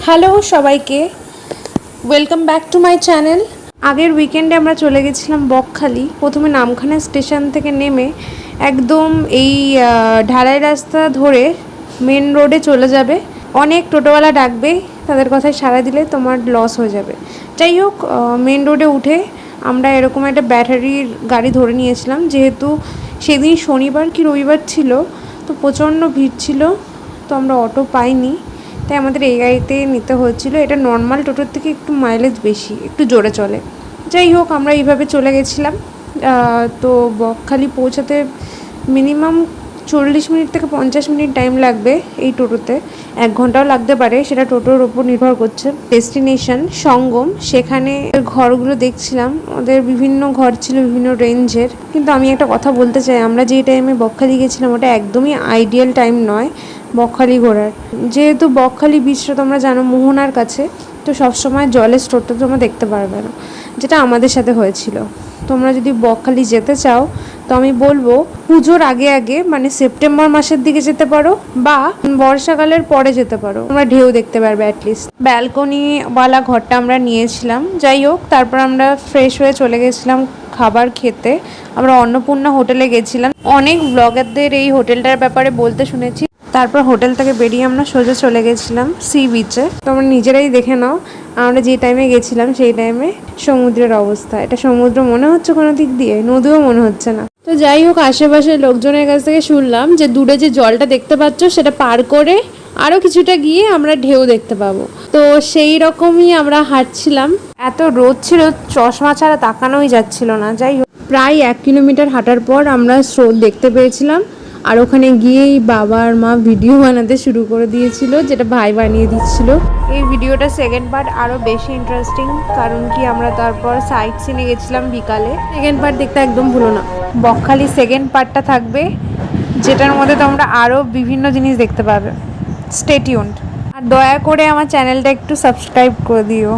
Hello সবাইকে, welcome back to my channel. আগের উইকেন্ডে আমরা চলে গেছিলাম বকখালি। প্রথমে নামখানা স্টেশন থেকে নেমে একদম এই ঢালাই রাস্তা ধরে মেন রোডে চলে যাবে। অনেক টোটোওয়ালা ডাকবে, তাদের কথায় সাড়া দিলে তোমার লস হয়ে যাবে। যাই হোক, মেন রোডে উঠে আমরা এরকম একটা ব্যাটারির গাড়ি ধরে নিয়েছিলাম, যেহেতু সেদিন শনিবার কি রবিবার ছিল, তো প্রচণ্ড ভিড় ছিল, তো আমরা অটো পাইনি, তাই আমাদের এই গাড়িতে নিতে হচ্ছিলো। এটা নর্মাল টোটোর থেকে একটু মাইলেজ বেশি, একটু জোরে চলে। যাই হোক, আমরা এইভাবে চলে গেছিলাম। তো বকখালি পৌঁছাতে মিনিমাম 40 মিনিট থেকে 50 মিনিট টাইম লাগবে এই টোটোতে। 1 ঘন্টাও লাগতে পারে, সেটা টোটোর ওপর নির্ভর করছে। ডেস্টিনেশন সঙ্গম, সেখানে ঘরগুলো দেখছিলাম, ওদের বিভিন্ন ঘর ছিল বিভিন্ন রেঞ্জের। কিন্তু আমি একটা কথা বলতে চাই, আমরা যে টাইমে বকখালি গেছিলাম ওটা একদমই আইডিয়াল টাইম নয় বকখালি ঘোরার। যেহেতু বকখালি বিচটা তোমরা জানো মোহনার কাছে, তো সবসময় জলের স্রোতটা তোমরা দেখতে পারবে না, যেটা আমাদের সাথে হয়েছিল। তোমরা যদি বকখালি যেতে চাও তো আমি বলবো পুজোর আগে আগে, মানে সেপ্টেম্বর মাসের দিকে যেতে পারো, বা বর্ষাকালের পরে যেতে পারো। তোমরা ঢেউ দেখতে পারবে অ্যাটলিস্ট। ব্যালকনিওয়ালা ঘরটা আমরা নিয়েছিলাম। যাই হোক, তারপর আমরা ফ্রেশ হয়ে চলে গেছিলাম খাবার খেতে। আমরা অন্নপূর্ণা হোটেলে গেছিলাম। অনেক ব্লগারদের এই হোটেলটার ব্যাপারে বলতে শুনেছি। তারপর হোটেল থেকে বেরিয়ে আমরা সোজা চলে গেছিলাম সি বিচে। তোমরা নিজেরাই দেখে নাও আমরা যে টাইমে গেছিলাম সেই টাইমে সমুদ্রের অবস্থা। এটা সমুদ্র মনে হচ্ছে কোনো দিক দিয়ে, নদীও মনে হচ্ছে না। তো যাই হোক, আশেপাশের লোকজনের কাছ থেকে শুনলাম যে দূরে যে জলটা দেখতে পাচ্ছ সেটা পার করে আরও কিছুটা গিয়ে আমরা ঢেউ দেখতে পাবো। তো সেই রকমই আমরা হাঁটছিলাম। এত রোদ ছিল, চশমা ছাড়া তাকানোই যাচ্ছিল না। যাই হোক, প্রায় 1 কিলোমিটার হাঁটার পর আমরা স্রোত দেখতে পেয়েছিলাম। আর ওখানে গিয়েই বাবা আর মা ভিডিও বানাতে শুরু করে দিয়েছিল, যেটা ভাই বানিয়ে দিচ্ছিল। এই ভিডিওটা সেকেন্ড পার্ট আরও বেশি ইন্টারেস্টিং, কারণ কি আমরা তারপর সাইট সিনে গেছিলাম বিকালে। সেকেন্ড পার্ট দেখতে একদম ভুলো না। বকখালি সেকেন্ড পার্টটা থাকবে, যেটার মধ্যে তোমরা আরও বিভিন্ন জিনিস দেখতে পাবে। Stay tuned. আর দয়া করে আমার চ্যানেলটা একটু সাবস্ক্রাইব করে দিও।